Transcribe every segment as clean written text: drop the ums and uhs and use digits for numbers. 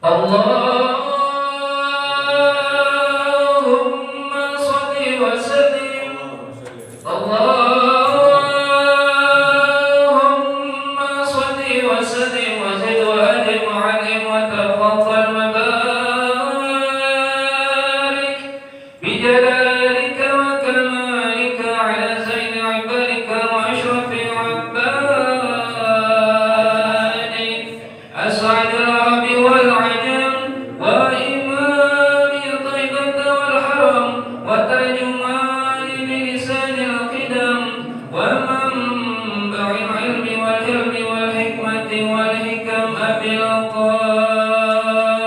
Allahumma shalli wa sallim. Allahumma shalli wa sallim wa zid wa adim wa alim wa tafaddal wa barik bi jalalika wa kamalika ala zaini ibadika wa ashrafi ibadik as'adil arabi wal ajam wa imami taibata wal haram wa tarjumani bilisanil qidam wa manba'il ilmi wal hilmi wal hikmati wal hikam abil qasim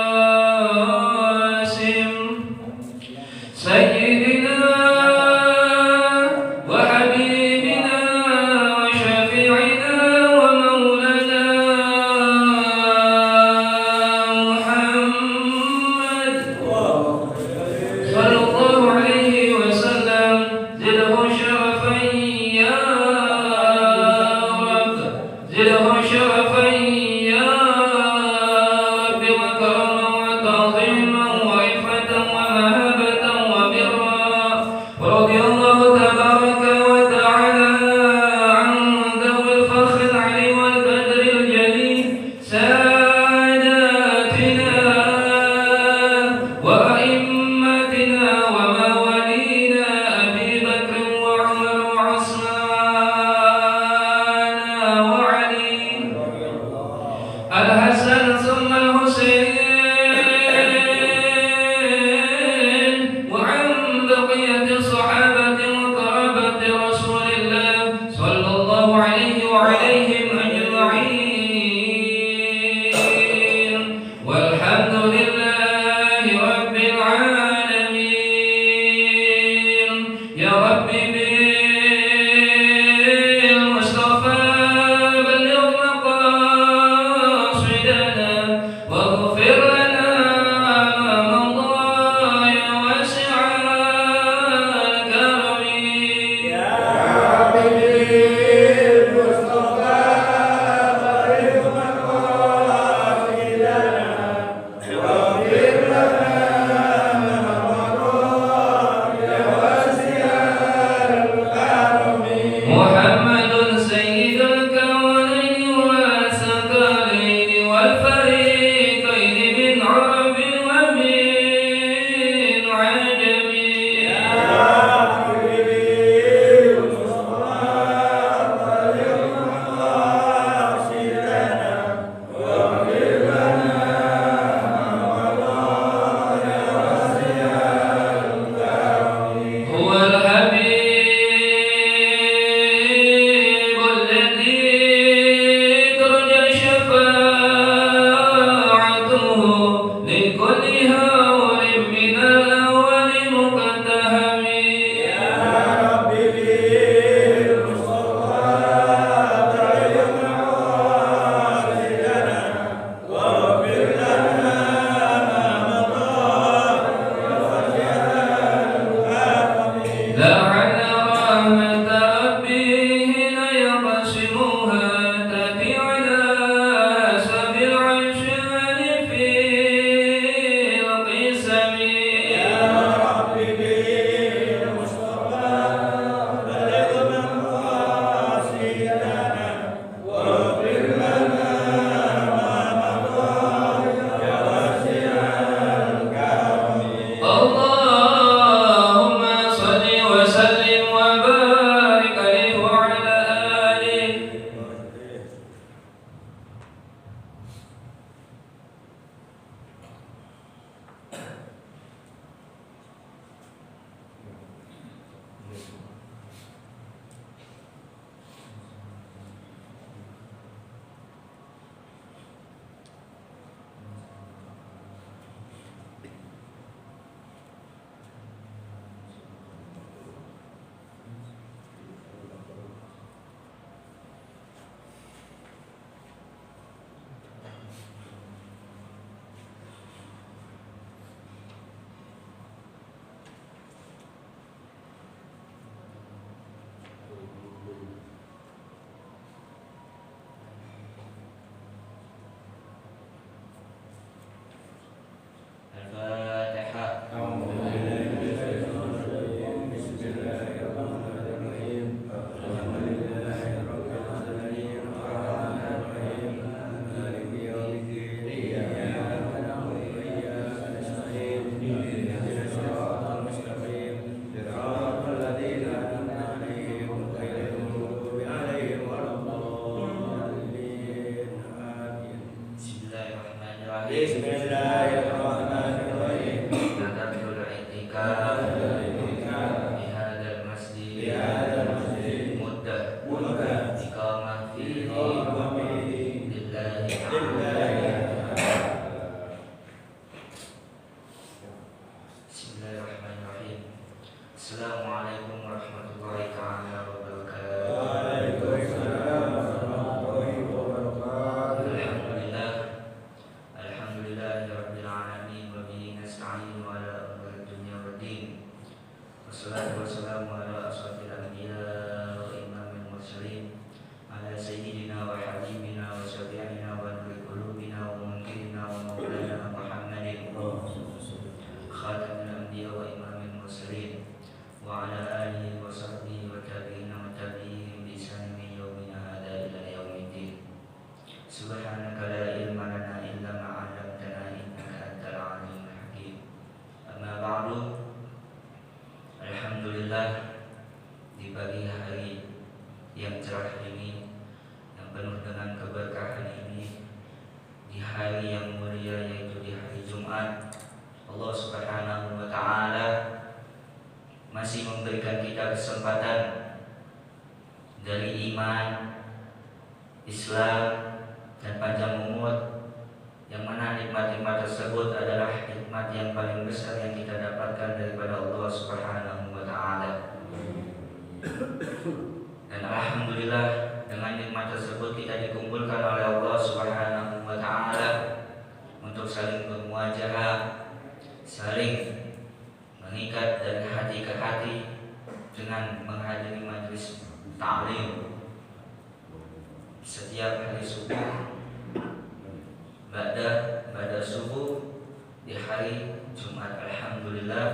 Bismillahirrahmanirrahim. Natatul i'tikaf di hadzal masjid muddah iqamah fihi lillahi Bismillahirrahmanirrahim. Assalamualaikum warahmatullahi taala wabarakatuh. Waalaikumsalam warahmatullahi wabarakatuh. Alhamdulillahirabbil alamin wa bihi nasta'inu ala umuri dunya waddin. Wassalatu wassalamu ala asyrafil anbiya wa imamil mursalin ala sayyidina wa habibina wa syafi'ina wa nuri qulubina wa munkirina wa maulana Muhammadin khatamil anbiya wa imamil mursalin wa ala alihi wa sahbihi wa tabi'ina wa tabi'ihim bi ihsanin min yaumina hadza ila yaumiddin. Subhanaka la ilma lana illa ma 'allamtana innaka antal alimul hakim. Amma ba'du. Alhamdulillah, di pagi hari yang cerah ini, yang penuh dengan keberkahan ini, di hari yang mulia yaitu di hari Jumat, Allah Subhanahu wa taala masih memberikan kita kesempatan dari iman, Islam, dan panjang umur, yang mana nikmat-nikmat tersebut adalah nikmat yang paling besar yang kita dapatkan daripada Allah Subhanahu wa taala. Dan alhamdulillah, dengan nikmat tersebut kita dikumpulkan oleh Allah Subhanahu wa taala untuk saling bermuajahah, saling mengikat dari hati ke hati dengan menghadiri majelis ta'lim setiap hari subuh, pada subuh di hari Jumat. Alhamdulillah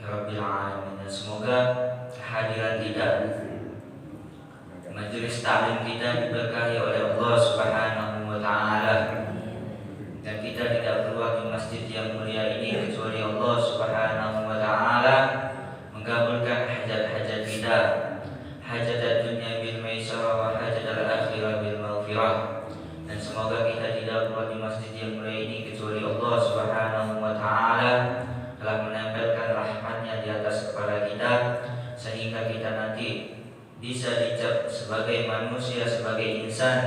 rabbil alamin. Semoga kehadiran kita, majelis ta'lim kita diberkahi oleh Allah Subhanahu wa taala, dan kita tidak keluar di masjid yang mulia ini kecuali Allah Subhanahu wa taala mengabulkan hajat-hajat kita, hajat dunia bil maisarah wa hajat al-akhirah bil maghfirah. Dan semoga kita tidak keluar di masjid yang mulia ini kecuali Allah Subhanahu wa taala telah menempelkan rahmatnya di atas kepala kita, sehingga kita nanti bisa dicap sebagai manusia, sebagai insan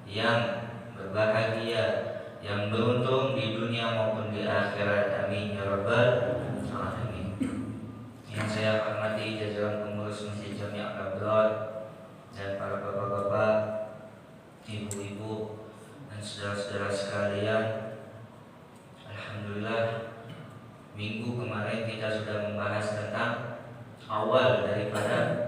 yang berbahagia, yang beruntung di dunia maupun di akhirat. Amin ya rabbal alamin. Yang saya hormati jajaran pengurus Masjid Jami' Al-Abrar dan para bapak-bapak, ibu-ibu, dan saudara-saudara sekalian. Alhamdulillah, minggu kemarin kita sudah membahas tentang awal daripada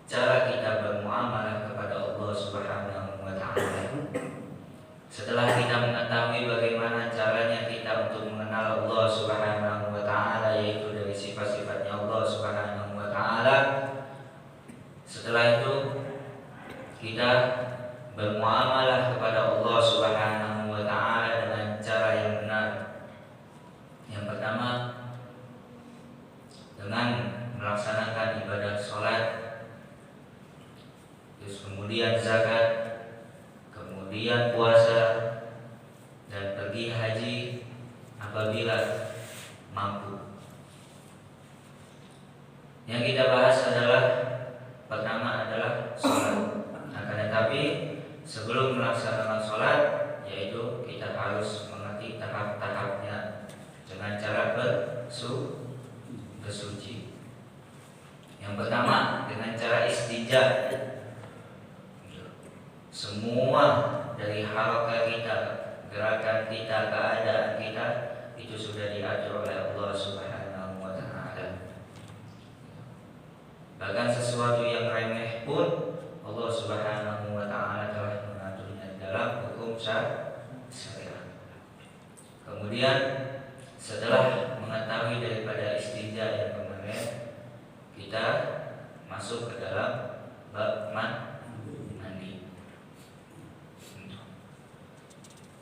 cara kita bermuamalah kepada Allah Subhanahu wa taala. Setelah kita mengetahui bagaimana caranya kita untuk mengenal Allah Subhanahu wa taala, yaitu dari sifat-sifatnya Allah Subhanahu wa taala, setelah itu kita bermuamalah kepada Allah Subhanahu wa taala dengan cara yang benar. Yang pertama, dengan melaksanakan ibadah sholat, terus kemudian zakat, kemudian puasa, dan pergi haji apabila mampu. Yang kita bahas adalah pertama adalah sholat. Akan tetapi sebelum melaksanakan sholat, yaitu kita harus mengerti tahap-tahapnya dengan cara bersuci. Yang pertama dengan cara istijah. Semua dari harakat kita, gerakan kita, keadaan kita itu sudah diatur oleh Allah Subhanahu wa taala. Bahkan sesuatu yang remeh pun Allah Subhanahu wa taala telah mengaturnya dalam hukum syariat. Kemudian setelah mengetahui daripada istijah yang kemarin, kita masuk ke dalam bab mandi.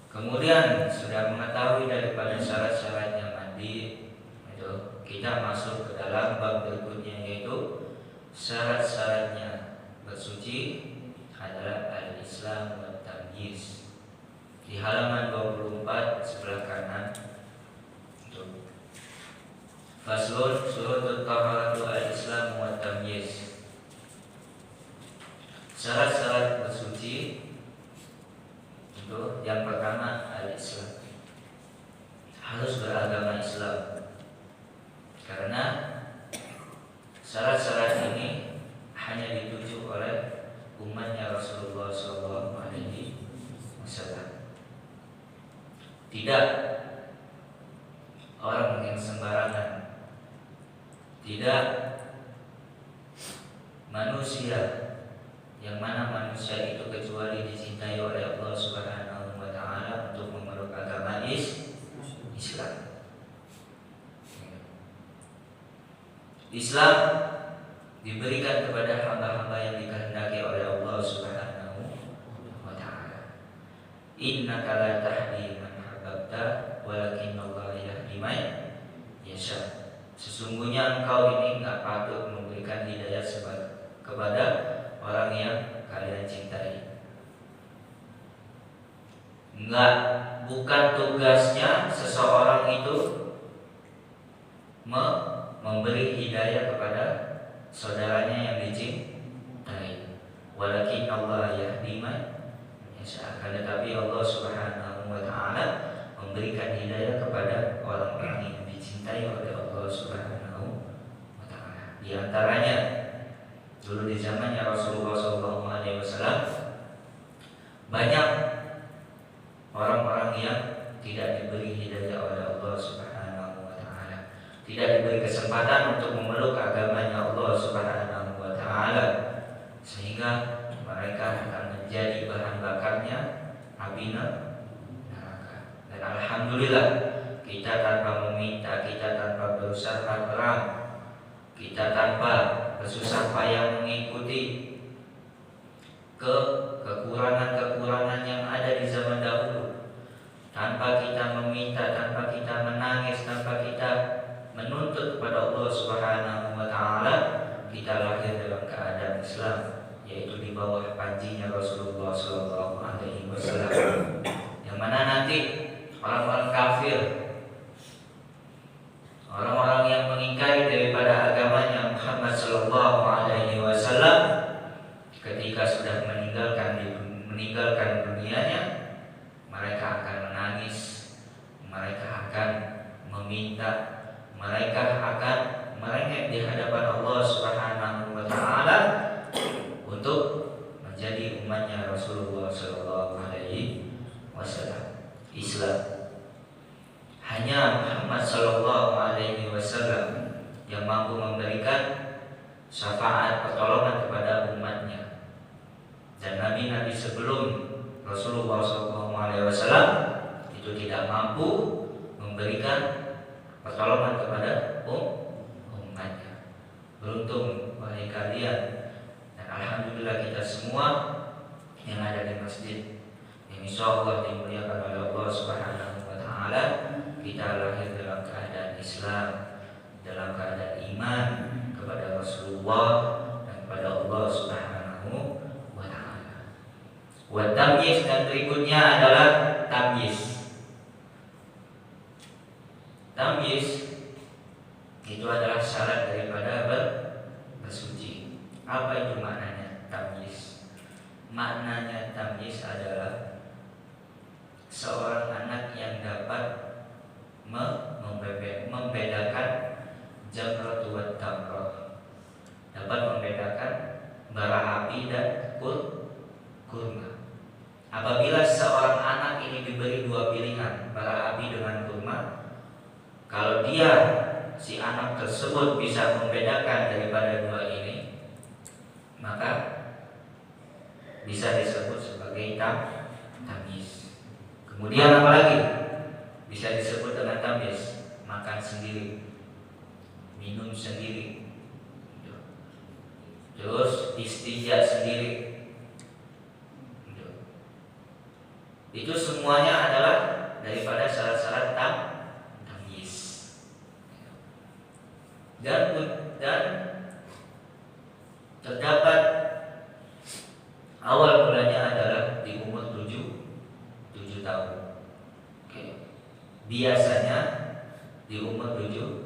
Kemudian sudah mengetahui daripada syarat-syaratnya mandi, itu kita masuk ke dalam bab berikutnya, yaitu syarat-syaratnya bersuci adalah al-Islam wa tamyiz. di halaman 24 sebelah kanan. Faslun syurutut taharatu al-Islam wa tamyiz. Syarat-syarat bersuci. Untuk yang pertama al-Islam, harus beragama Islam. Karena syarat-syarat ini hanya dituju oleh umatnya Rasulullah SAW. Tidak orang yang sembarangan, tidak manusia, yang mana manusia itu kecuali dicintai oleh Allah Subhanahu wa Ta'ala untuk memeluk agama Islam. Islam diberikan kepada hamba-hamba yang dikehendaki oleh Allah Subhanahu wa Ta'ala. Innaka la tahdi man ahbabta walakinallaha yahdi man yasha. Sesungguhnya engkau ini enggak patut memberikan hidayah kepada orang yang kalian cintai. Bukan tugasnya seseorang itu memberi hidayah kepada saudaranya yang dicintai. Walakinallaha yahdi man yasha. Tetapi Allah Subhanahu wa Ta'ala memberikan hidayah kepada orang-orang yang dicintai oleh Allah Subhanahu wa Ta'ala. Di antaranya dulu di zamannya Rasulullah SAW banyak orang-orang yang tidak diberi hidayah oleh Allah Subhanahu wa Ta'ala, tidak diberi kesempatan untuk memeluk agamanya Allah Subhanahu wa Ta'ala, sehingga mereka akan menjadi bahan bakarnya api neraka. Dan alhamdulillah, kita tanpa meminta, kita tanpa berusaha perang, kita tanpa bersusah payah mengikuti kekurangan-kekurangan yang ada di zaman dahulu, tanpa kita meminta, tanpa kita menangis, tanpa kita menuntut kepada Allah Subhanahu wa Ta'ala, kita lahir dalam keadaan Islam, yaitu di bawah panjinya Rasulullah SAW. Yang mana nanti orang-orang kafir, orang-orang yang mengingkari daripada agamanya Muhammad SAW, ketika sudah meninggalkan dunianya, mereka akan menangis, mereka akan meminta, mereka akan merengek di hadapan Allah Subhanahu wa Ta'ala untuk menjadi umatnya Rasulullah SAW. Islam hanya Muhammad SAW yang mampu memberikan syafaat pertolongan kepada umatnya. Dan nabi-nabi sebelum Rasulullah SAW itu tidak mampu memberikan pertolongan kepada umatnya. Beruntung wahai kalian, dan alhamdulillah kita semua yang ada di masjid yang insyaallah dimuliakan oleh Allah Subhanahu wa Ta'ala, kita lahir dalam keadaan Islam, dalam keadaan iman kepada Rasulullah dan kepada Allah Subhanahu wa Ta'ala. Wa tamyiz, dan berikutnya adalah tamyiz. Tamyiz itu adalah syarat daripada bersuci. Apa itu maknanya tamyiz? Maknanya tamyiz adalah seorang anak yang dapat membedakan jamrah wa tamrah, dapat membedakan bara api dan kurma. Apabila seorang anak ini diberi dua pilihan, bara api dengan kurma, kalau dia si anak tersebut bisa membedakan daripada dua ini, maka bisa disebut sebagai tamyiz. Kemudian apa lagi? Bisa disebut dengan tamyiz, makan sendiri, minum sendiri, terus istinja sendiri. Itu semuanya adalah daripada syarat-syarat tamyiz. Dan terdapat awal mulanya adalah di umur 7 tahun. biasanya di umur 7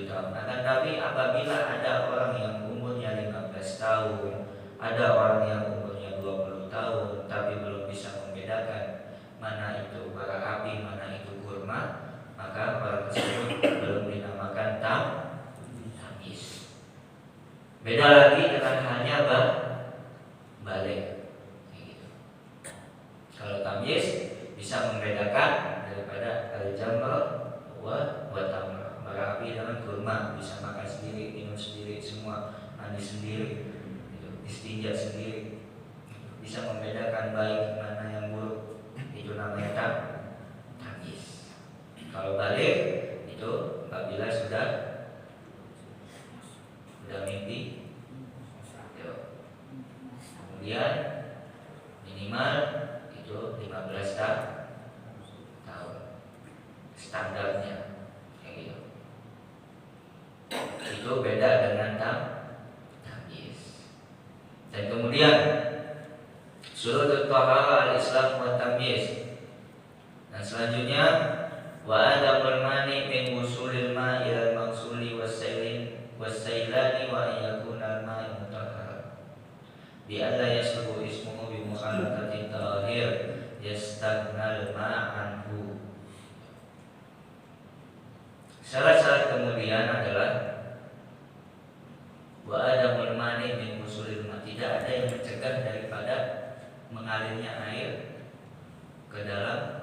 tahun. Akan tapi apabila ada orang yang umurnya 15 tahun, ada orang yang umurnya 20 tahun tapi belum bisa membedakan mana itu bara api, mana itu kurma, maka orang tersebut belum dinamakan tamyiz. Beda lagi dengan hanya balik. Gitu. Kalau tamyiz bisa membedakan daripada al-jamr wa tamr, bara api dengan kurma, bisa makan sendiri, minum sendiri, semua mandi sendiri, gitu. Istinja sendiri, bisa membedakan baik mana yang buruk, itu namanya tamyiz. Kalau balik itu apabila sudah mimpi, kemudian minimal itu 15 tahun standarnya, kayak gitu. Itu beda dengan tamyiz. Dan kemudian surut taharah al-Islam wa tamyiz. Dan selanjutnya wa adamul mani min wusulil ma'i ila al-maghsuli was-sailani wa yakuna al-ma'u mutahhara bi alla yasluhu ismuhu bi mukhalafati tahir yastaghnal ma'anhu. Syarat-syarat kemudian adalah wa adamul mani min wusulil ma', tidak ada yang mencegah daripada mengalirnya air ke dalam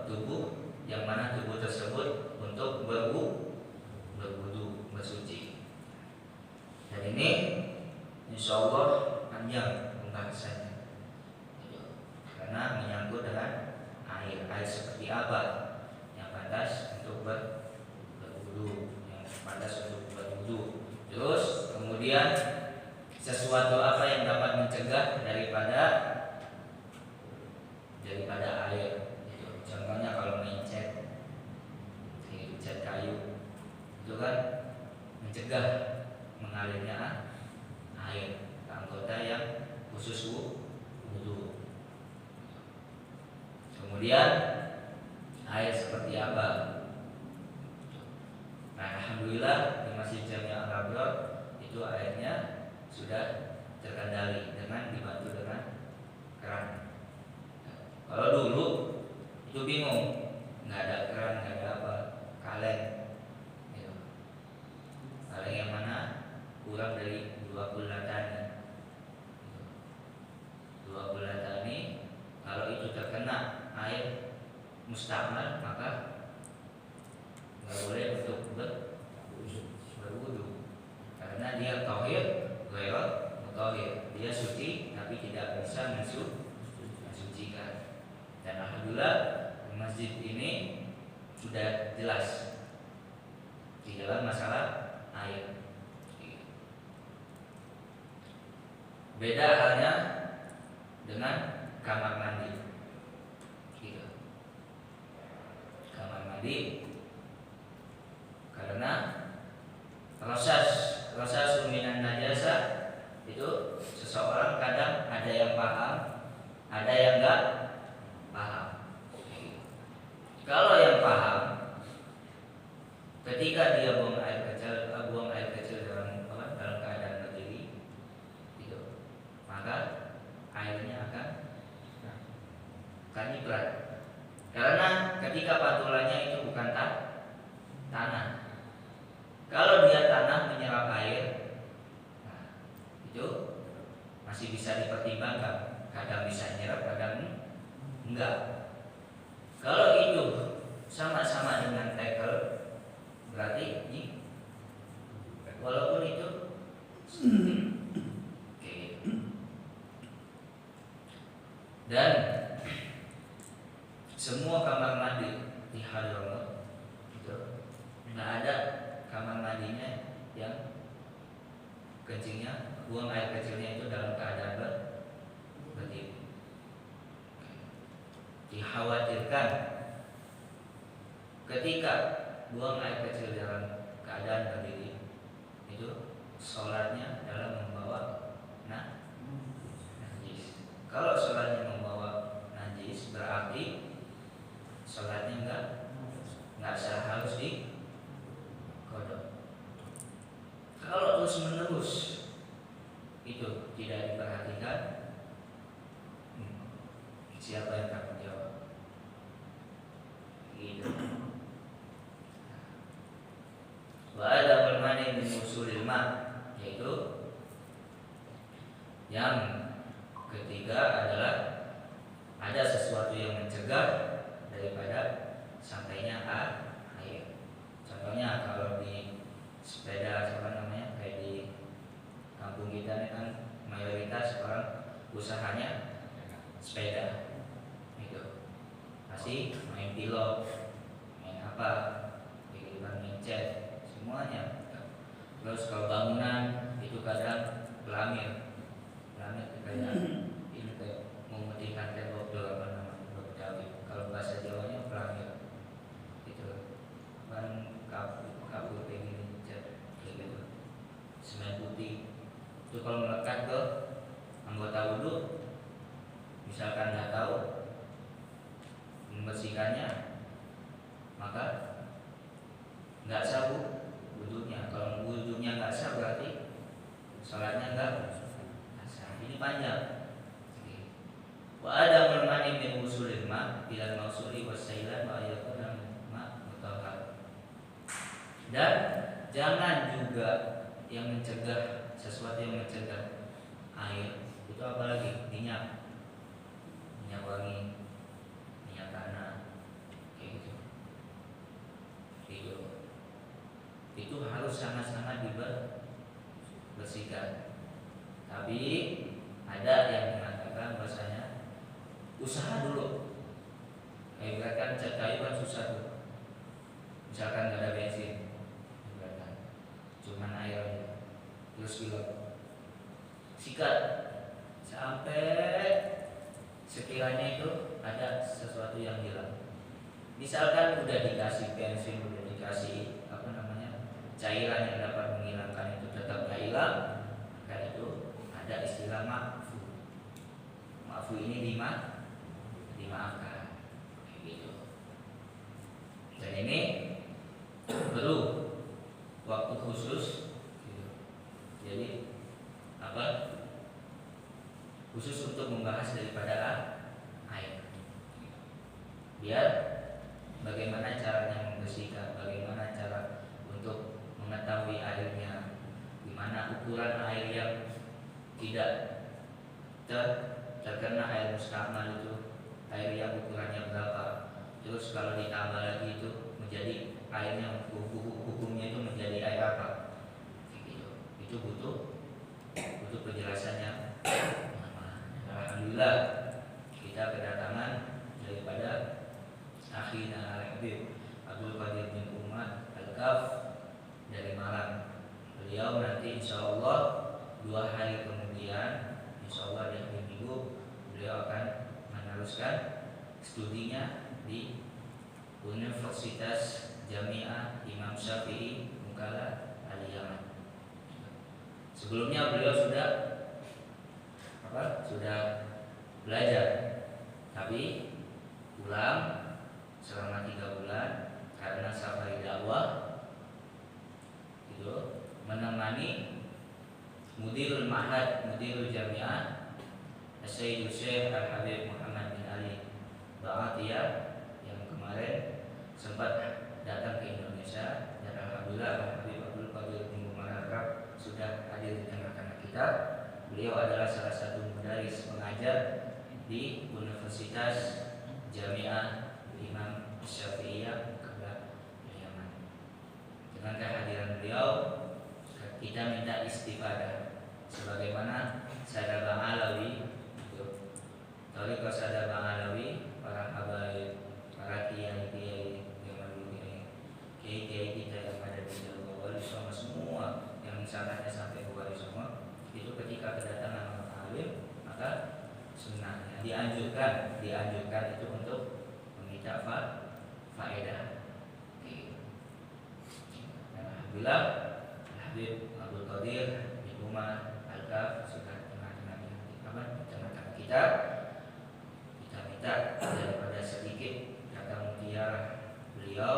tubuh yang mana tubuh tersebut untuk berwudu, bersuci. Dan ini insya Allah panjang pembahasannya, karena menyangkut dengan air seperti apa yang pantas untuk berwudu, yang pantas untuk berwudu. Terus kemudian sesuatu apa yang dapat mencegah daripada air. Contohnya kalau cat kayu itu kan mencegah mengalirnya air ke anggota yang khusus wudu. Kemudian air seperti apa? Nah, alhamdulillah di Masjid Jami' Al-Abrar itu airnya sudah terkendali dengan dibantu dengan keran. Kalau dulu itu bingung, nggak ada keran, nggak ada apa, kaleng, gitu. Kaleng yang mana kurang dari 2 bulatani. 2 bulatani, kalau itu terkena air mustamal maka nggak boleh untuk berwudu, karena dia tahir, ghairu mutahhir, dia suci tapi tidak bisa mensucikan. Dan alhamdulillah masjid ini sudah jelas di dalam masalah air. Beda halnya dengan kamar mandi. Gitu. Kamar mandi karena proses minan najasa itu seseorang kadang ada yang paham, ada yang enggak paham. Kalau yang paham, ketika dia buang air kecil dalam keadaan berdiri, gitu, maka airnya akan nyiprat. Karena ketika pantulannya itu bukan tanah. Kalau dia tanah menyerap air, nah, itu masih bisa dipertimbangkan. Kadang bisa nyerap, kadang enggak. Kalau itu sama-sama dengan tackle, berarti ini walaupun itu okay. Dan semua kamar mandi di Hadramaut itu nggak ada kamar mandinya yang kencingnya, buang air kecilnya itu dalam keadaan berdiri. Dikhawatirkan ketika buang air kecil dalam keadaan berdiri itu sholatnya dalam membawa najis. Kalau sholatnya membawa najis berarti sholatnya enggak gitu. Wa ada bermani min usulil ma, yaitu yang ketiga adalah ada sesuatu yang mencegah daripada sampainya air. Contohnya kalau di sepeda kayak di kampung kita ini kan mayoritas orang usahanya sepeda gitu. Masih main pilot, main apa, kehidupan main cat, semuanya. Terus kalau bangunan itu kadang pelamir kayak ini kayak memutihkan tembok Betawi. Kalau bahasa Jawanya pelamir itu kan kapur kayak gini cat kayak gitu, semen putih itu kalau melekat ke anggota wudhu, misalkan nggak tahu membersihkannya, maka nggak sah wudhunya. Kalau wudhunya nggak sah berarti sholatnya nggak sah. Ini panjang. Wa ada mermani min usulil ma bila mausuli wasailan wa yakuna ma mutahhar. Dan jangan juga yang mencegah, sesuatu yang mencegah air itu apalagi minyak wangi, minyak tanah kayak gitu. Itu harus sangat-sangat dibersihkan. Tapi ada yang mengatakan bahasanya usaha dulu. Kayak kan cat kayu kan susah tuh. Misalkan nggak ada bensin, cuman air aja, terus bilang sikat sampai sekiranya itu ada sesuatu yang hilang. Misalkan udah dikasih bensin, udah dikasih cairan yang dapat menghilangkan itu tetap nggak hilang, maka itu ada istilah ma'fu. Ma'fu ini dimaafkan, gitu. Dan ini perlu waktu khusus, gitu. Jadi khusus untuk membahas daripada air, biar bagaimana caranya membersihkan, bagaimana cara untuk mengetahui airnya, gimana ukuran air yang tidak terkena air mustamal itu, air yang ukurannya berapa. Terus kalau ditambah lagi itu menjadi airnya, hukumnya itu menjadi air apa, itu butuh penjelasannya. Alhamdulillah kita kedatangan daripada akhina Al-Habib Abdul Qadir bin Umar Al-Kaf dari Malang. Beliau nanti insya Allah 2 hari kemudian, insya Allah di hari Minggu, beliau akan meneruskan studinya di Universitas Jami'ah Imam Syafi'i Mukalla Al-Yaman. Sebelumnya beliau sudah belajar, tapi pulang selama 3 bulan karena safari dakwah itu, menemani Mudirul Ma'had, Mudirul Jami'ah Sayyidul Syekh Al-Habib Muhammad bin Ali Ba'atiyah yang kemarin sempat datang ke Indonesia. Dan Alhamdulillah Al-Habib Abdul Qadir bin Umar Al-Kaf sudah hadir di tengah-tengah kita. Beliau adalah salah satu mudaris pengajar di Universitas Jami'ah Imam Syafi'iyah Mukalla Yaman. Dengan kehadiran beliau kita minta istifadah sebagaimana Sadar Bang Alawi, Tariqah Sadar Bang Alawi, para habaib, para kiai-kiai yang kiai-kiai kita yang ada di Jawa Wali Songo semua yang misalnya sampai ke Wali Songo itu ketika kedatangan orang alim, maka sunnahnya dianjurkan itu untuk meminta faedah. Alhamdulillah Habib Abdul Qadir bin Umar Al-Kaf sudah tengah-tengah kita. Kita minta daripada sedikit kata mutiara beliau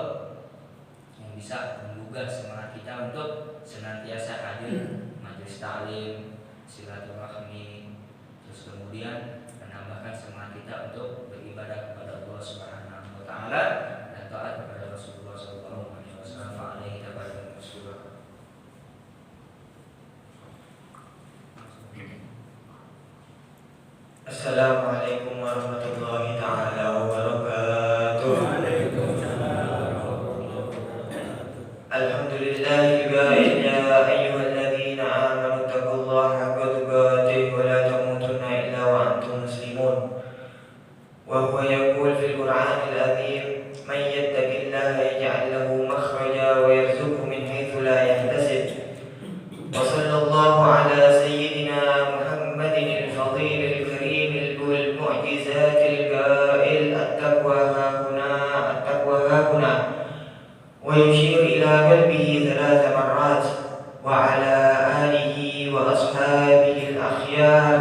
yang bisa menggugah semangat kita untuk senantiasa hadir majelis taklim, silaturahmi, terus kemudian menambahkan semangat kita untuk beribadah kepada Allah Subhanahu wa taala dan Assalamualaikum warahmatullahi taala wabarakatuh. Alhamdulillahi ya ayyuhalladzina amanu taqullaha haqqa tuqatih wa la tamutunna illa wa antum muslimun. Wa huwa yaqul fil Qur'anil azim, man yattaqillaha yaj'al lahu makhraja wa yarzuqhu min haitsu la yahtasib. Wa sallallahu ala sayyidina Muhammadin al-fadil al-karim al-mu'jizat al-qa'il at-taqwa hahuna wa yushir ila qalbihi thalath marrat wa ala alihi wa ashabihi al-akhyar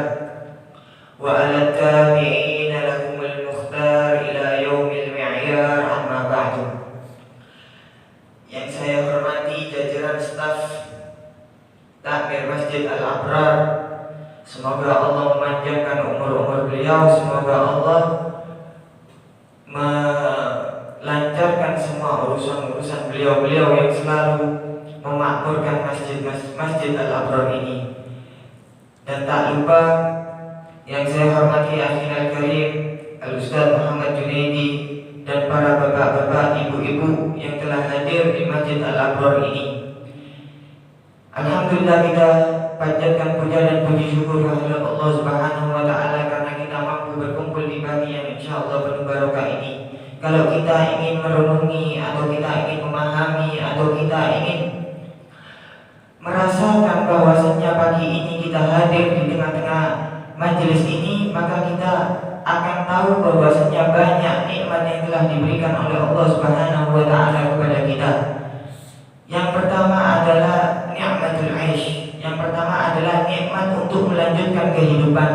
wa ala tabi'in lahum al-mukhtar ila yaumil mi'yar, amma ba'du. Yang saya hormati jajaran staf Takmir Masjid Al-Abrar, semoga Allah memanjangkan umur-umur beliau, semoga Allah melancarkan semua urusan-urusan beliau yang selalu memakmurkan Masjid Al-Abrar ini. Dan tak lupa yang saya hormati Akhil Al-Karim Al-Ustaz Muhammad Junaidi dan para bapak-bapak, ibu-ibu yang telah hadir di Masjid Al-Abrar ini. Alhamdulillah, kita panjatkan puja dan puji syukur kehadirat Allah Subhanahu wa taala karena kita mampu berkumpul di pagi yang insyaallah penuh barokah ini. Kalau kita ingin merenungi atau kita ingin memahami atau kita ingin merasakan bahwasanya pagi ini kita hadir di tengah-tengah majelis ini, maka kita akan tahu bahwasanya banyak nikmat yang telah diberikan oleh Allah Subhanahu wa taala kepada kita. Yang pertama adalah ni'matul aish. Yang pertama adalah nikmat untuk melanjutkan kehidupan.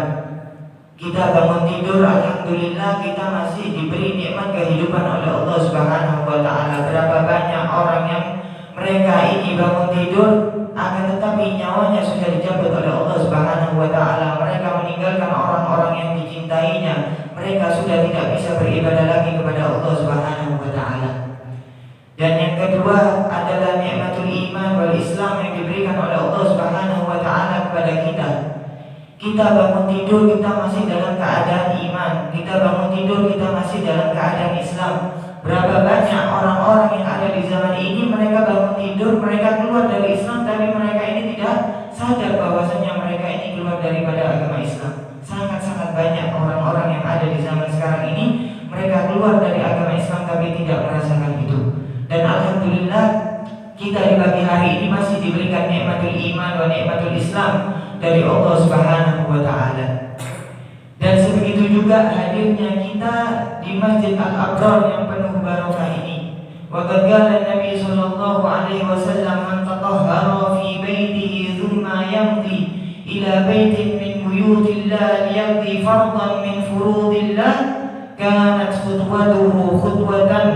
Kita bangun tidur, alhamdulillah kita masih diberi nikmat kehidupan oleh Allah Subhanahu wa taala. Berapa banyak orang yang mereka ini bangun tidur akan tetapi nyawanya sudah dicabut oleh Allah Subhanahu wa taala. Mereka meninggalkan orang-orang yang dicintainya. Mereka sudah tidak bisa beribadah lagi kepada Allah Subhanahu wa taala. Dan yang kedua adalah nikmatul iman wal Islam yang diberikan oleh Allah Subhanahu wa taala kepada kita. Kita bangun tidur kita masih dalam keadaan iman. Kita bangun tidur kita masih dalam keadaan Islam. Berapa banyak orang-orang yang ada di zaman ini, mereka bangun tidur, mereka keluar dari Islam, tapi mereka ini tidak sadar bahwasanya mereka ini keluar daripada agama Islam. Sangat-sangat banyak orang-orang yang ada di zaman sekarang ini, mereka keluar dari agama Islam tapi tidak merasakan itu. Dan alhamdulillah kita di pagi hari ini masih diberikan nikmatul iman wa nikmatul Islam dari Allah Subhanahu wa taala. Dan sebegitu juga hadirnya kita di Masjid Al-Abrar yang penuh barokah ini. Wa qad qala Nabi sallallahu alaihi wasallam, man tatahhara fi baitihi thumma yamdi ila baitin min buyutillah liyaqdi fardan min furudillah kanat khutwatuhu khutwatan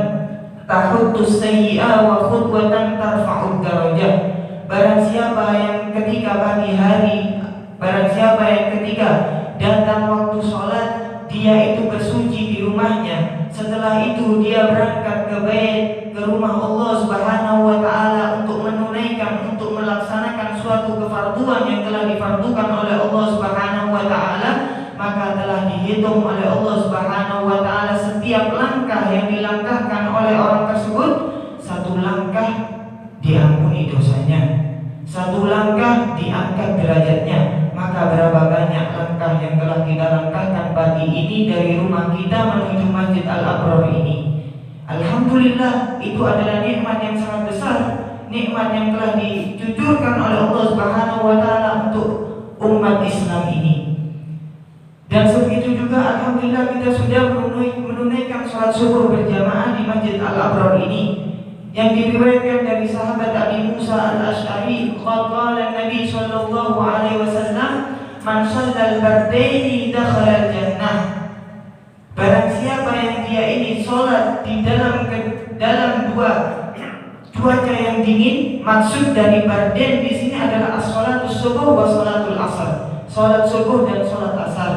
tahuttus sayyi'ah wa khutwatan tarfa'ud darajah. Barang siapa yang ketika pagi hari, barang siapa yang ketika datang waktu sholat, dia itu bersuci di rumahnya. Setelah itu dia berangkat ke bait, ke rumah Allah Subhanahu wa taala untuk menunaikan, untuk melaksanakan suatu kefarduan yang telah difardukan oleh Allah Subhanahu wa taala, maka telah dihitung oleh Allah Subhanahu wa taala setiap langkah yang dilangkahkan oleh orang tersebut, satu langkah diampuni dosanya, satu langkah diangkat derajatnya. Maka berapa banyak langkah yang telah kita langkahkan pagi ini dari rumah kita menuju Masjid Al-Abrar ini. Alhamdulillah, itu adalah nikmat yang sangat besar, nikmat yang telah dicucurkan oleh Allah Subhanahu wa taala untuk umat Islam ini. Dan sebegitu juga alhamdulillah kita sudah menunaikan sholat subuh berjamaah di Masjid Al-Abrar ini, yang diriwayatkan dari sahabat Abi Musa Al-Asy'ari, qala Nabi sallallahu alaihi wasallam, man shallal bardaini dakhala al-jannah. Barang siapa yang dia ini sholat di dalam dua cuaca yang dingin, maksud dari bardain di sini adalah as-shalatus subuh wa shalatul asar, sholat subuh dan sholat asar,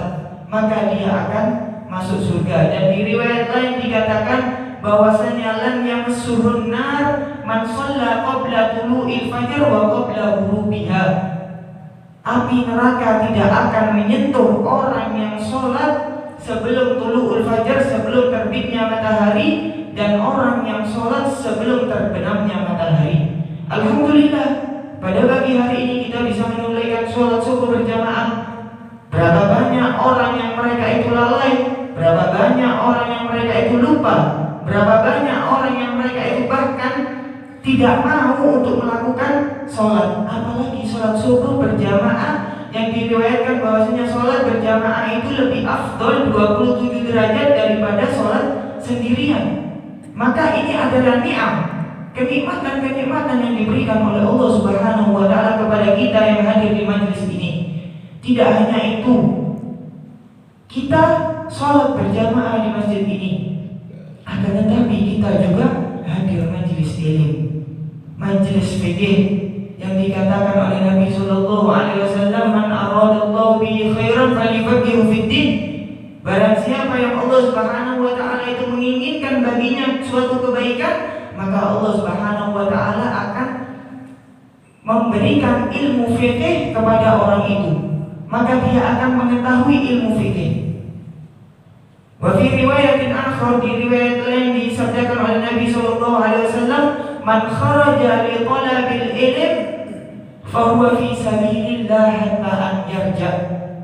maka dia akan masuk surga. Dan di riwayat lain dikatakan bahwasanya lan yamassuhun nar man shalla qabla tulu'il fajr wa qabla ghurubiha. api neraka tidak akan menyentuh orang yang sholat sebelum tulu'ul fajar, sebelum terbitnya matahari, dan orang yang sholat sebelum terbenamnya matahari. Alhamdulillah, pada pagi hari ini kita bisa menunaikan sholat subuh berjamaah. Berapa banyak orang yang mereka itu lalai, berapa banyak orang yang mereka itu lupa, berapa banyak orang yang mereka itu bahkan tidak mau untuk melakukan sholat, apalagi sholat subuh berjamaah yang diriwayatkan bahwasanya sholat berjamaah itu lebih afdol 27 derajat daripada sholat sendirian. Maka ini adalah ni'am, kenikmatan-kenikmatan yang diberikan oleh Allah Subhanahu wa Ta'ala kepada kita yang hadir di majelis ini. Tidak hanya itu, kita sholat berjamaah di masjid ini, akan tetapi kita juga hadir majelis ilmu, majelis fikih, yang dikatakan oleh Nabi Sallallahu Alaihi Wasallam, "Man aradallahu bihi khairan falyufaqihu fid-din." Barang siapa yang Allah Subhanahu Wa Taala itu menginginkan baginya suatu kebaikan, maka Allah Subhanahu Wa Taala akan memberikan ilmu fikih kepada orang itu, maka dia akan mengetahui ilmu fikih. Wa fi riwayatin akhar, di riwayat lain disabdakan oleh Nabi Sallallahu Alaihi Wasallam, "Man kharaja li talabil ilm fahuwa fi sabilillah hatta an yarja."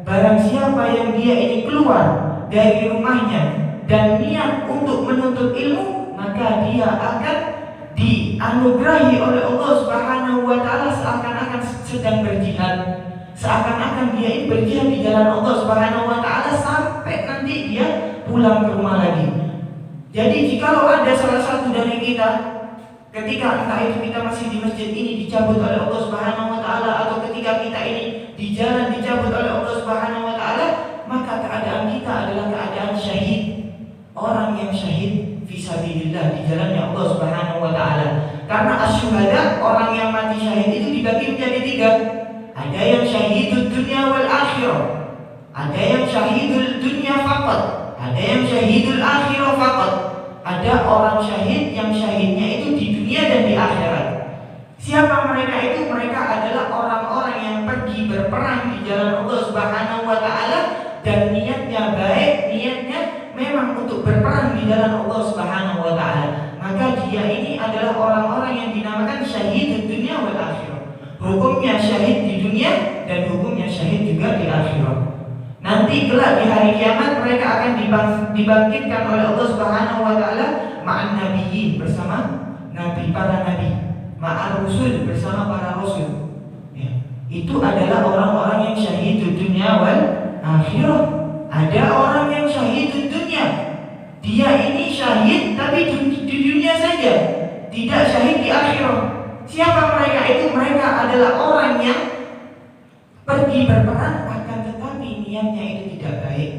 Barang siapa yang dia ini keluar dari rumahnya dan niat untuk menuntut ilmu, maka dia akan dianugerahi oleh Allah Subhanahu wa Ta'ala seakan-akan sedang berjihad, seakan-akan dia ini berjihad di jalan Allah Subhanahu wa Ta'ala sampai nanti dia pulang ke rumah lagi. Jadi jikalau ada salah satu dari kita, ketika entah itu kita masih di masjid ini dicabut oleh Allah Subhanahu wa Ta'ala, atau ketika kita ini di jalan dicabut oleh Allah Subhanahu wa Ta'ala, maka keadaan kita adalah keadaan syahid, orang yang syahid fisabilillah, di jalannya Allah Subhanahu wa Ta'ala. Karena asyuhada, orang yang mati syahid itu dibagi menjadi 3. Ada yang syahidul dunya wal akhirah, ada yang syahidul dunya faqat, ada yang syahidul akhirah faqat. Ada orang syahid yang syahidnya itu di dunia dan di akhirat. Siapa mereka itu? Mereka adalah orang-orang yang pergi berperang di jalan Allah Subhanahu wa Ta'ala dan niatnya baik, niatnya memang untuk berperang di jalan Allah Subhanahu wa Ta'ala. Maka dia ini adalah orang-orang yang dinamakan syahid di dunia wal akhirah. Hukumnya syahid di dunia dan hukumnya syahid juga di akhirat. Nanti kelak di hari kiamat mereka akan dibangkitkan oleh Allah Subhanahu wa Ta'ala ma'an nabiyyin, bersama nabi, para nabi, ma'ar rusul, bersama para rasul. Ya. Itu adalah orang-orang yang syahid di dunia wal akhirah. Ada orang yang syahid di dunia, dia ini syahid tapi di dunia saja, tidak syahid di akhirat. Siapa mereka itu? Mereka adalah orang yang pergi berperang, akan tetapi niatnya itu tidak baik.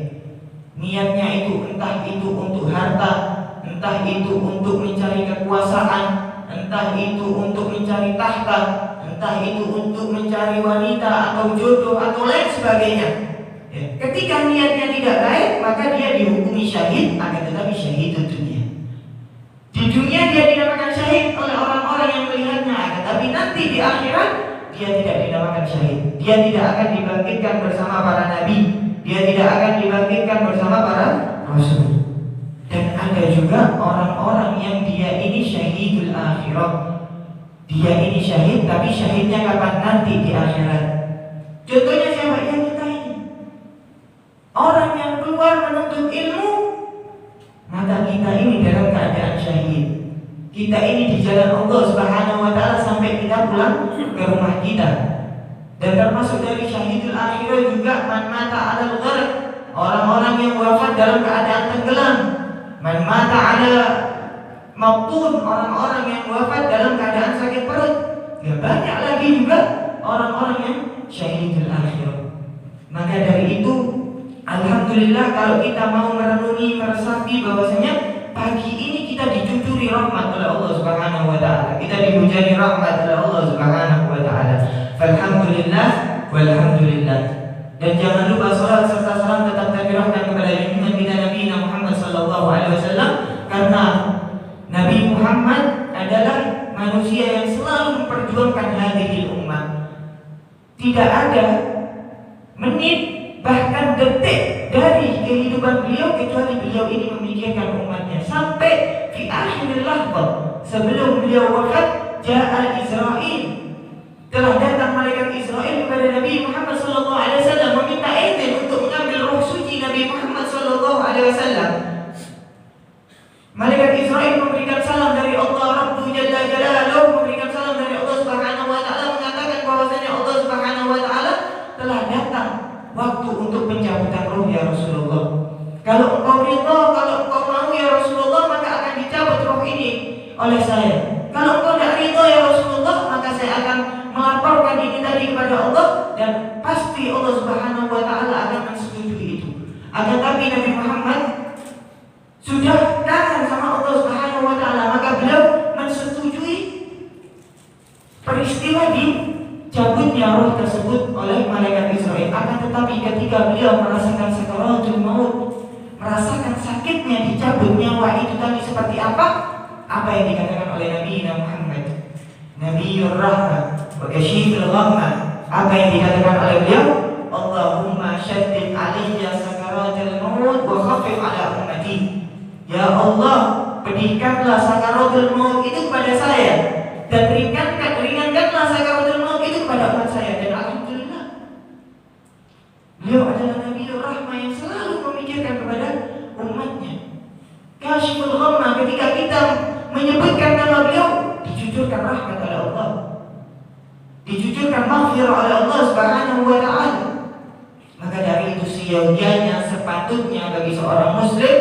Niatnya itu entah itu untuk harta, entah itu untuk mencari kekuasaan, entah itu untuk mencari tahta, entah itu untuk mencari wanita atau jodoh atau lain sebagainya. Ketika niatnya tidak baik, maka dia dihukumi syahid, akan tetapi syahid di dunia. Di dunia dia dinamakan syahid oleh orang-orang yang melihatnya, akan tetapi nanti di akhirat dia tidak dinamakan syahid. Dia tidak akan dibangkitkan bersama para nabi, dia tidak akan dibangkitkan bersama para rasul. Dan ada juga orang-orang yang dia ini syahidul akhirat. Dia ini syahid, tapi syahidnya kapan? Nanti di akhirat. Contohnya siapa? Yang kita ini, orang yang keluar menuntut ilmu, maka kita ini dalam keadaan syahid. Kita ini di jalan Allah Subhanahu wa Ta'ala sampai kita pulang ke rumah kita. Dan termasuk dari syahidul akhirah juga man mata 'alal gharq, orang-orang yang wafat dalam keadaan tenggelam. Man mata 'ala mautun, orang-orang yang wafat dalam keadaan sakit perut. Ya, banyak lagi juga orang-orang yang syahidul akhirah. Maka dari itu, alhamdulillah kalau kita mau merenungi, meresapi bahwasanya pagi ini kita dicucuri rahmat oleh Allah Subhanahu wa Ta'ala. Kita dihujani rahmat oleh Allah Subhanahu wa Ta'ala. Alhamdulillah walhamdulillah. Dan jangan lupa salat serta salam tetap tercurahkan kepada junjungan kita Nabi Muhammad sallallahu alaihi wasallam, karena Nabi Muhammad adalah manusia yang selalu memperjuangkan hadhihi ummah. Tidak ada menit, bahkan detik dari kehidupan beliau kecuali beliau ini memikirkan umatnya. Sampai di akhir lahzah sebelum beliau wafat, ja'a Israil, telah datang malaikat Israil kepada Nabi Muhammad SAW meminta izin untuk mengambil roh suci Nabi Muhammad SAW. Malaikat Israil memberikan salam dari Allah Rabbu Jalla Jalaluhu, memberikan salam dari Allah Subhanahu wa taala, mengatakan bahwasanya Allah Subhanahu wa taala telah datang waktu untuk pencabutan roh ya Rasulullah. Kalau engkau ridha, kalau engkau mau ya Rasulullah, maka akan dicabut roh ini oleh saya. Kalau engkau tidak ridha ya Rasulullah, maka saya akan melaporkan ini tadi kepada Allah, dan pasti Allah Subhanahu wa taala akan menyetujui itu. Akan tapi Nabi Muhammad sudah kangen sama Allah Subhanahu wa taala, maka beliau menyetujui peristiwa dicabutnya roh tersebut oleh malaikat Israil. Akan tetapi ketika beliau merasakan sakaratul maut, merasakan sakitnya dicabut nyawa itu tadi seperti apa yang dikatakan oleh Nabi Muhammad, Nabiyur Rahmah wa Kashiful Ghammah, apa yang dikatakan oleh beliau, Allahumma syaddid alayya sakaratul maut wa khaffif ala ummati. Ya Allah, pedihkanlah sakaratul maut itu kepada saya, dan ringankanlah sakaratul maut itu kepada umat saya. Dan alhamdulillah, beliau adalah Nabiyur Rahmah yang selalu memikirkan kepada umatnya. Kashiful Ghammah, ketika kita menyebutkan nama beliau, dijujurkan rahmat oleh Allah, dijujurkan maghfirah oleh Allah Subhanahu wa taala. Maka dari itu sia-sianya sepatutnya bagi seorang muslim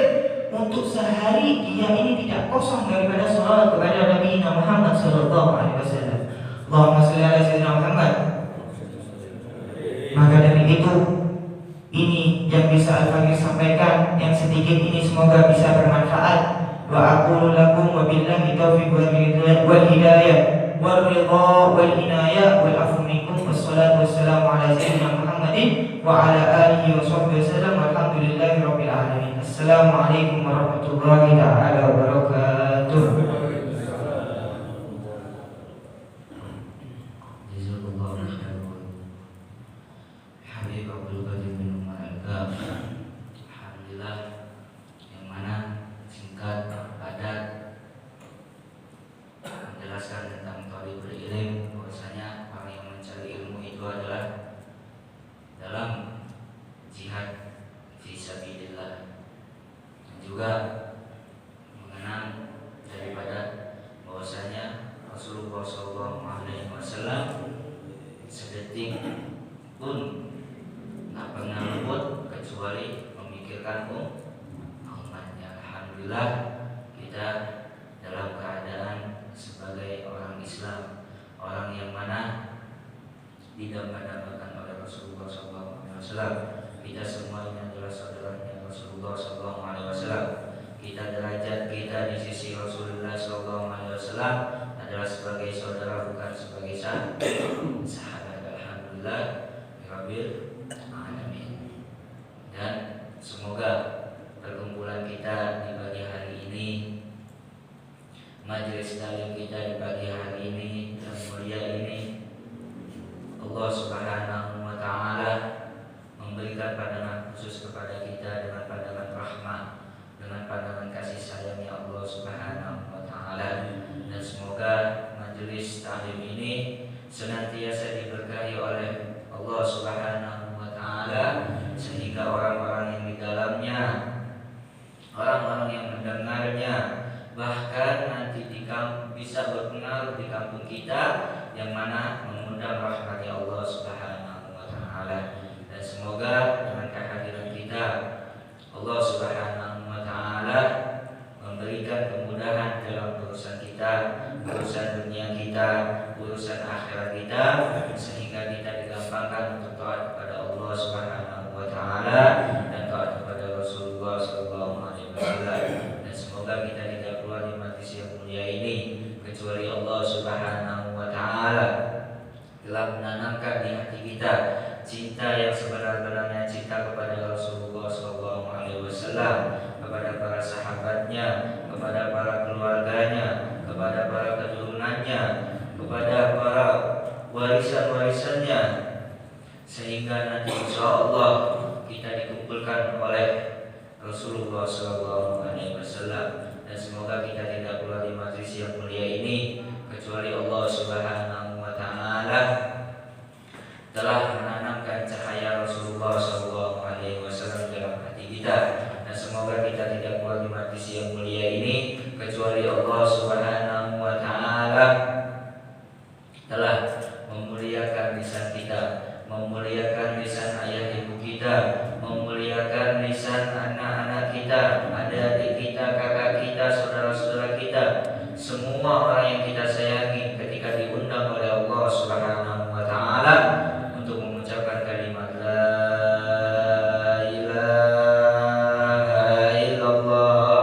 untuk sehari dia ini tidak kosong daripada salawat kepada Nabi Muhammad sallallahu alaihi wasallam. Allahumma shalli ala sayyidina Muhammad. Maka dari itu, ini yang bisa Al-Fakir sampaikan, yang sedikit ini semoga bisa bermanfaat. Wa aqulu lakum wa billahi taufiq wal hidayah wal ridha wal inayah wal afu minkum. Wassalatu wassalamu ala sayyidina Muhammadin wa ala alihi wa sahbihi wasallam. Walhamdulillahi rabbil alamin. Assalamualaikum warahmatullahi ta'ala wabarakatuh. Alhamdulillah, yang mana singkat, padat, menjelaskan tentang thalibul ilm, bahwasanya orang yang mencari ilmu itu adalah dalam jihad fi sabilillah, dan juga mengenang daripada bahwasanya Rasulullah SAW sedetik pun tak pernah luput kecuali memikirkan umatnya. Alhamdulillah, kita dalam keadaan sebagai orang Islam, orang yang mana didambakan oleh Rasulullah SAW. Kita semua ini adalah saudaranya Rasulullah SAW. Kita derajat kita di sisi Rasulullah SAW adalah sebagai saudara, bukan sebagai sahabat. Alhamdulillah Rabbil alamin. Dan semoga perkumpulan kita di pagi hari ini, majelis taklim kita di pagi hari ini yang mulia ini, Allah Subhanahu wa taala memberikan pandangan khusus kepada kita dengan pandangan rahmat, dengan pandangan kasih sayangnya Allah Subhanahu wa taala. Dan semoga majelis taklim ini senantiasa diberkahi oleh Allah Subhanahu wa taala, sehingga orang-orang yang di dalamnya, orang-orang yang mendengarnya, bahkan nanti bisa berpengaruh di kampung kita, yang mana mengundang rahmatnya Allah Subhanahu wa taala. Dan semoga dengan kehadiran kita, Allah Subhanahu wa taala memberikan kemudahan dalam urusan kita, urusan dunia kita, urusan akhirat kita, sehingga kita digampangkan untuk taat kepada Allah Subhanahu wa taala dan taat kepada Rasulullah sallallahu alaihi wasallam. Dan semoga kita tidak keluar di majlis yang mulia ini kecuali Allah Subhanahu wa taala telah menanamkan di hati kita cinta yang sebenar-benarnya, cinta kepada Rasulullah sallallahu alaihi wasallam, kepada para sahabatnya, kepada para keluarganya, kepada para keturunannya, kepada para warisan-warisannya, sehingga sehingga nanti insyaallah kita dikumpulkan oleh Rasulullah SAW. Dan semoga kita tidak keluar di majelis yang mulia ini kecuali Allah Subhanahu wa taala telah menanamkan cahaya Rasulullah SAW dalam hati kita. Dan semoga kita tidak keluar di majelis yang mulia ini kecuali Allah Subhanahu wa taala telah memuliakan lisan kita, memuliakan lisan ayah ibu kita, memuliakan lisan anak-anak kita, adik-adik kita, kakak kita, saudara-saudara kita, semua orang yang kita sayangi ketika diundang oleh Allah Subhanahu wa taala untuk mengucapkan kalimat la ilaha illallah.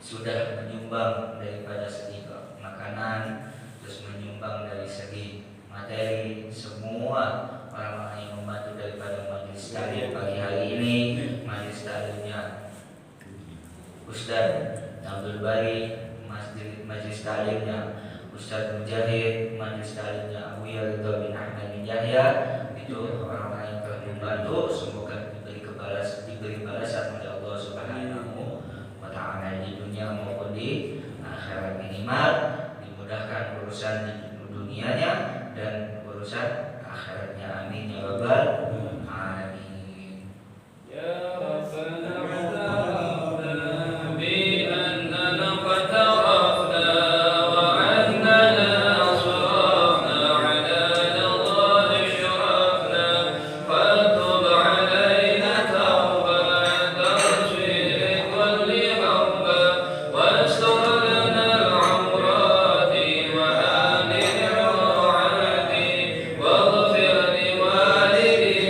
Sudah menyumbang daripada segi makanan, terus menyumbang dari segi materi, semua orang-orang yang membantu daripada majelis taklim pagi hari ini. Majelis taklimnya Ustaz Abdul Bari, majelis taklimnya Ustaz Mujahid, majelis taklimnya Abu Ridha bin Ahmad bin Yahya. Itu orang-orang yang telah membantu, semoga diberi balasan oleh Allah Subhanahu wa taala di dunia maupun di akhirat, minimal dimudahkan urusan di dunianya dan urusan akhiratnya. Amin ya rabbal alamin. Ya Rabbana aghfirna bi annana qatarafna wa annana asrafna ala Allah sharafna fatub alayna tawbatan tushrik kulli hawba wastur lana al-awrati wa amin al-ru'ati waghfir liwalidina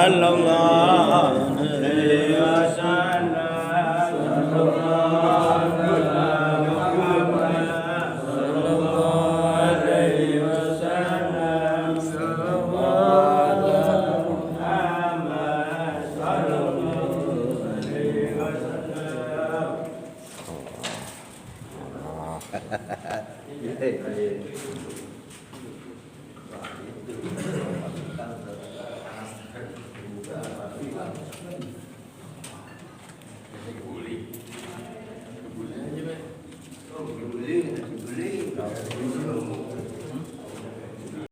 الله